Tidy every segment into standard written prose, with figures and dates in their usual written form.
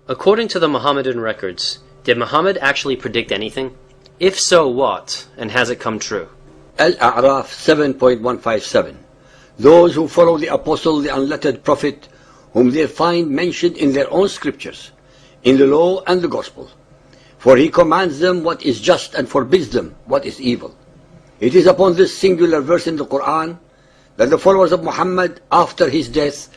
According to the Mohammedan records, did Muhammad actually predict anything? If so, what? And has it come true? Al-A'raf 7.157. Those who follow the apostle, the unlettered prophet, whom they find mentioned in their own scriptures, in the law and the gospel. For he commands them what is just and forbids them what is evil. It is upon this singular verse in the Quran that the followers of Muhammad, after his death,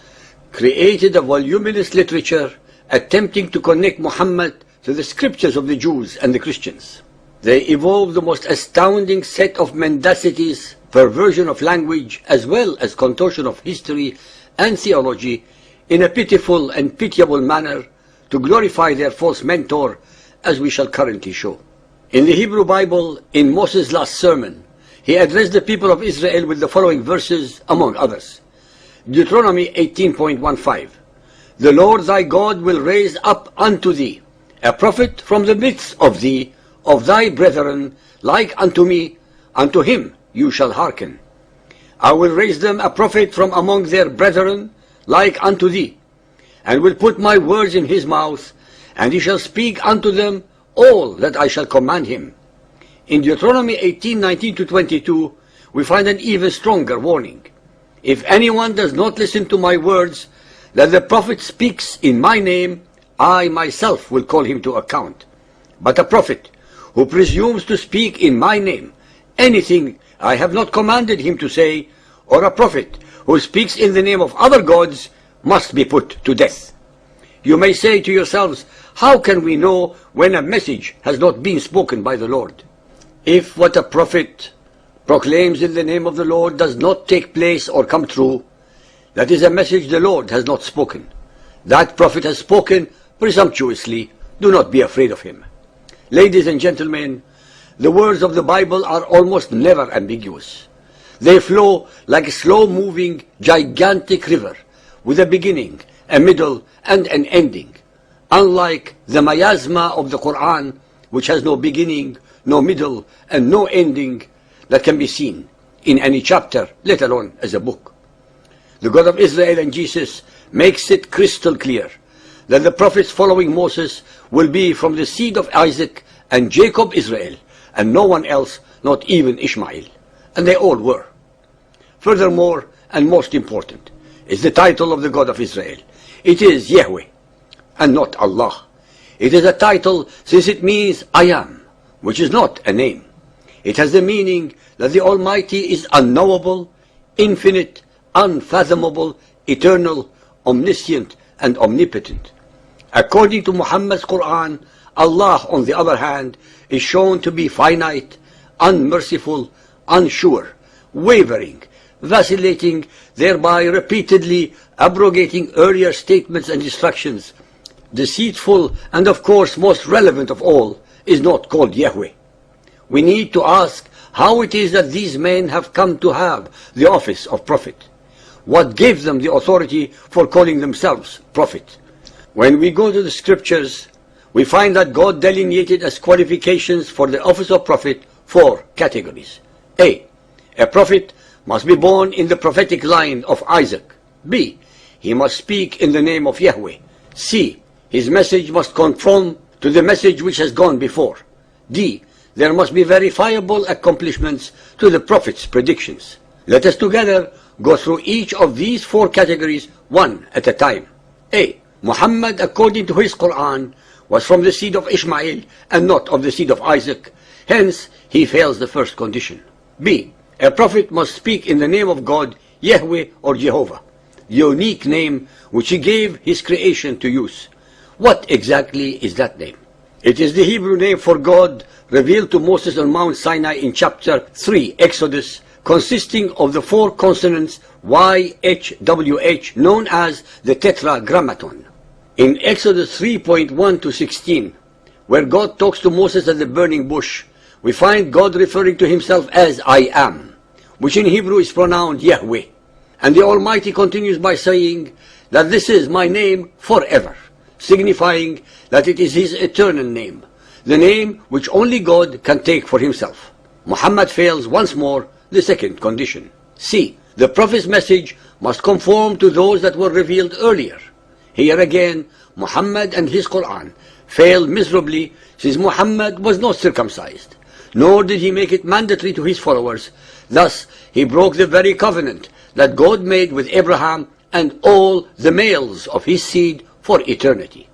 created a voluminous literature attempting to connect Muhammad to the scriptures of the Jews and the Christians. They evolved the most astounding set of mendacities, perversion of language, as well as contortion of history and theology in a pitiful and pitiable manner to glorify their false mentor, as we shall currently show. In the Hebrew Bible, in Moses' last sermon, he addressed the people of Israel with the following verses, among others. Deuteronomy 18.15. The Lord thy God will raise up unto thee a prophet from the midst of thee, of thy brethren, like unto me, unto him you shall hearken. I will raise them a prophet from among their brethren, like unto thee, and will put my words in his mouth, and he shall speak unto them all that I shall command him. In Deuteronomy 18:19-22, we find an even stronger warning. If anyone does not listen to my words, that the prophet speaks in my name, I myself will call him to account. But a prophet who presumes to speak in my name anything I have not commanded him to say, or a prophet who speaks in the name of other gods, must be put to death. You may say to yourselves, how can we know when a message has not been spoken by the Lord? If what a prophet proclaims in the name of the Lord does not take place or come true, that is a message the Lord has not spoken. That prophet has spoken presumptuously. Do not be afraid of him. Ladies and gentlemen, the words of the Bible are almost never ambiguous. They flow like a slow-moving, gigantic river, with a beginning, a middle, and an ending. Unlike the miasma of the Quran, which has no beginning, no middle, and no ending that can be seen in any chapter, let alone as a book. The God of Israel and Jesus makes it crystal clear that the prophets following Moses will be from the seed of Isaac and Jacob Israel, and no one else, not even Ishmael. And they all were. Furthermore, and most important, is the title of the God of Israel. It is Yahweh, and not Allah. It is a title since it means I am, which is not a name. It has the meaning that the Almighty is unknowable, infinite, unfathomable, eternal, omniscient, and omnipotent. According to Muhammad's Quran, Allah, on the other hand, is shown to be finite, unmerciful, unsure, wavering, vacillating, thereby repeatedly abrogating earlier statements and instructions. Deceitful, and of course most relevant of all, is not called Yahweh. We need to ask how it is that these men have come to have the office of prophet. What gave them the authority for calling themselves prophet? When we go to the scriptures, we find that God delineated as qualifications for the office of prophet 4 categories. A prophet must be born in the prophetic line of Isaac. B, he must speak in the name of Yahweh. C, his message must conform to the message which has gone before. D, there must be verifiable accomplishments to the prophet's predictions. Let us together go through each of these 4 categories one at a time. A, Muhammad, according to his Quran, was from the seed of Ishmael and not of the seed of Isaac. Hence, he fails the first condition. B, a prophet must speak in the name of God, Yahweh or Jehovah, the unique name which he gave his creation to use. What exactly is that name? It is the Hebrew name for God revealed to Moses on Mount Sinai in chapter 3, Exodus, consisting of the 4 consonants YHWH, known as the Tetragrammaton. In Exodus 3.1-16, where God talks to Moses at the burning bush, we find God referring to himself as I am, which in Hebrew is pronounced Yahweh. And the Almighty continues by saying that this is my name forever, signifying that it is his eternal name, the name which only God can take for himself. Muhammad fails once more the second condition. C, the prophet's message must conform to those that were revealed earlier. Here again, Muhammad and his Quran failed miserably, since Muhammad was not circumcised, nor did he make it mandatory to his followers. Thus, he broke the very covenant that God made with Abraham and all the males of his seed for eternity.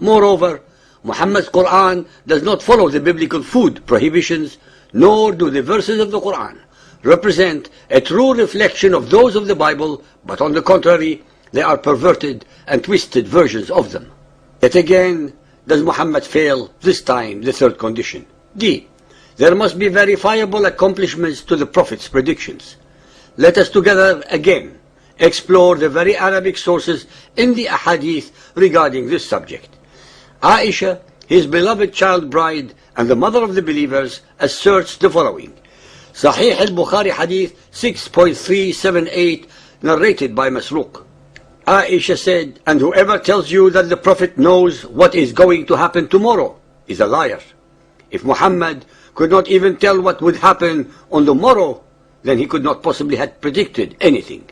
Moreover, Muhammad's Quran does not follow the biblical food prohibitions, nor do the verses of the Quran represent a true reflection of those of the Bible, but on the contrary, they are perverted and twisted versions of them. Yet again, does Muhammad fail, this time the third condition. D. There must be verifiable accomplishments to the Prophet's predictions. Let us together again explore the very Arabic sources in the Ahadith regarding this subject. Aisha, his beloved child bride and the mother of the believers, asserts the following. Sahih al-Bukhari Hadith 6.378, narrated by Masruq. Aisha said, and whoever tells you that the Prophet knows what is going to happen tomorrow is a liar. If Muhammad could not even tell what would happen on the morrow, then he could not possibly have predicted anything.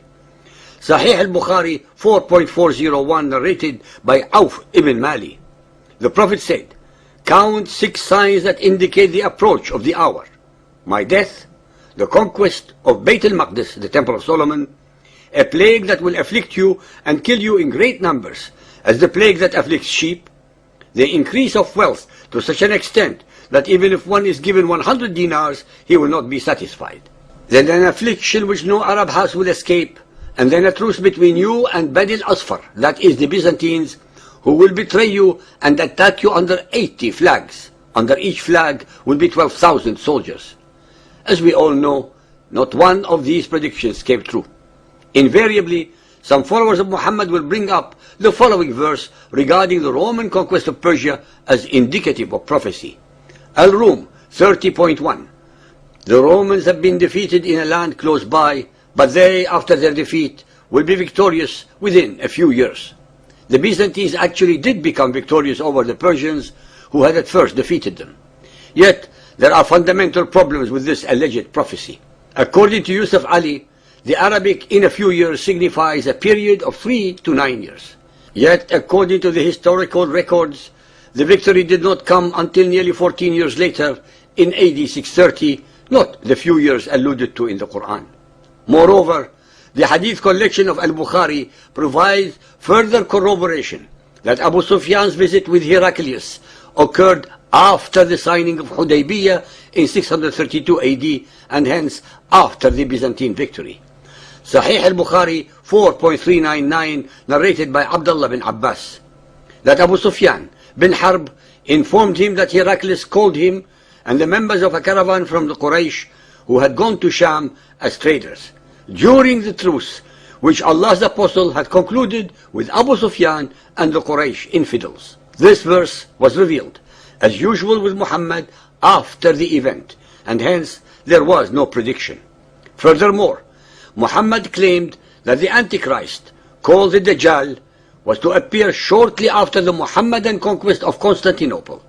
Sahih al-Bukhari 4.401, narrated by Auf ibn Mali. The Prophet said, count 6 signs that indicate the approach of the hour. My death, the conquest of Bayt al-Maqdis, the Temple of Solomon, a plague that will afflict you and kill you in great numbers, as the plague that afflicts sheep, the increase of wealth to such an extent that even if one is given 100 dinars, he will not be satisfied. Then an affliction which no Arab house will escape, and then a truce between you and Bani al-Asfar, that is the Byzantines, who will betray you and attack you under 80 flags. Under each flag will be 12,000 soldiers. As we all know, not one of these predictions came true. Invariably, some followers of Muhammad will bring up the following verse regarding the Roman conquest of Persia as indicative of prophecy. Al-Rum 30.1. The Romans have been defeated in a land close by, but they, after their defeat, will be victorious within a few years. The Byzantines actually did become victorious over the Persians, who had at first defeated them. Yet, there are fundamental problems with this alleged prophecy. According to Yusuf Ali, the Arabic in a few years signifies a period of 3 to 9 years. Yet, according to the historical records, the victory did not come until nearly 14 years later, in AD 630, not the few years alluded to in the Quran. Moreover, the Hadith collection of Al-Bukhari provides further corroboration that Abu Sufyan's visit with Heraclius occurred after the signing of Hudaybiyah in 632 AD, and hence after the Byzantine victory. Sahih al-Bukhari 4.399, narrated by Abdullah bin Abbas, that Abu Sufyan bin Harb informed him that Heraclius called him and the members of a caravan from the Quraysh who had gone to Sham as traders during the truce which Allah's Apostle had concluded with Abu Sufyan and the Quraysh infidels. This verse was revealed, as usual with Muhammad, after the event, and hence there was no prediction. Furthermore, Muhammad claimed that the Antichrist, called the Dajjal, was to appear shortly after the Muhammadan conquest of Constantinople.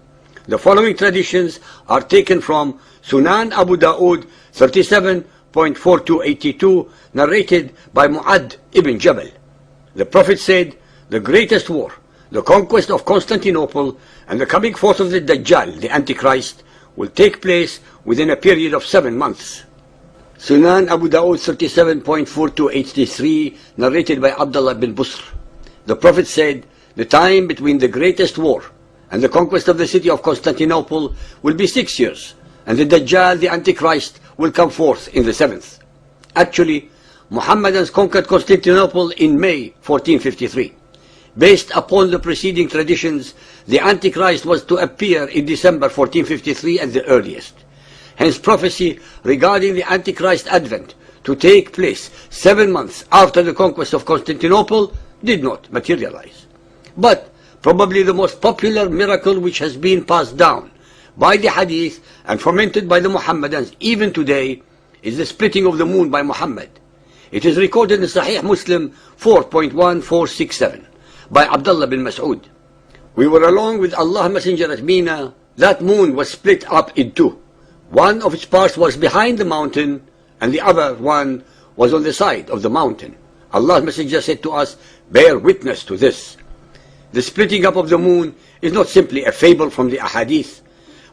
The following traditions are taken from Sunan Abu Dawood 37.4282, narrated by Mu'ad ibn Jabal. The Prophet said, the greatest war, the conquest of Constantinople, and the coming forth of the Dajjal, the Antichrist, will take place within a period of 7 months. Sunan Abu Dawood 37.4283, narrated by Abdullah bin Busr. The Prophet said, the time between the greatest war and the conquest of the city of Constantinople will be 6 years, and the Dajjal, the Antichrist, will come forth in the 7th. Actually, Mohammedans conquered Constantinople in May 1453. Based upon the preceding traditions, the Antichrist was to appear in December 1453 at the earliest. Hence prophecy regarding the Antichrist advent to take place 7 months after the conquest of Constantinople did not materialize. But probably the most popular miracle which has been passed down by the Hadith and fomented by the Muhammadans even today is the splitting of the moon by Muhammad. It is recorded in Sahih Muslim 4.1467 by Abdullah bin Mas'ud. We were along with Allah's Messenger at Mina. That moon was split up in two. One of its parts was behind the mountain, and the other one was on the side of the mountain. Allah's Messenger said to us, bear witness to this. The splitting up of the moon is not simply a fable from the ahadith,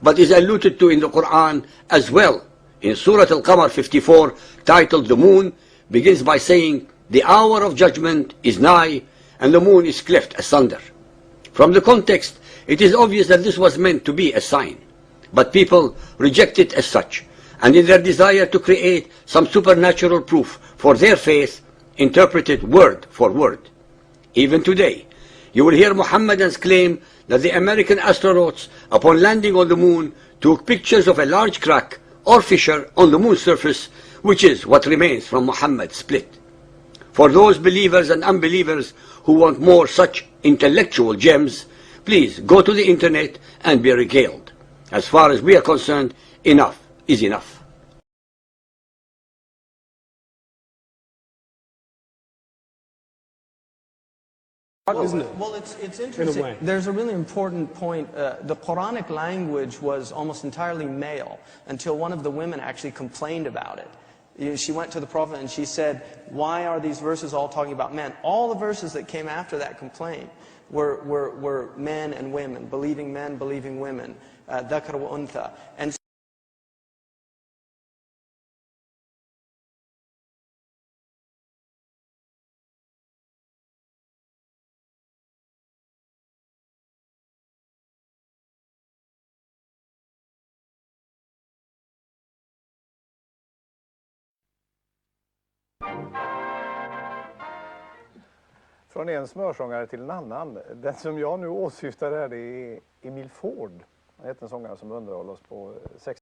but is alluded to in the Quran as well. In Surah Al-Qamar 54, titled The Moon, begins by saying, "The hour of judgment is nigh, and the moon is cleft asunder." From the context, it is obvious that this was meant to be a sign. But people reject it as such, and in their desire to create some supernatural proof for their faith, interpret it word for word. Even today, you will hear Mohammedans claim that the American astronauts, upon landing on the moon, took pictures of a large crack or fissure on the moon's surface, which is what remains from Muhammad's split. For those believers and unbelievers who want more such intellectual gems, please go to the internet and be regaled. As far as we are concerned, enough is enough. Isn't it? Well, it's interesting. way. There's a really important point. The Quranic language was almost entirely male until one of the women actually complained about it. She went to the Prophet and she said, "Why are these verses all talking about men?" All the verses that came after that complaint were men and women, believing women, dhakar wa untha. And Från en smörsångare till en annan. Den som jag nu åsyftar här är Emil Ford. Han heter en sångare som underhåller oss på 60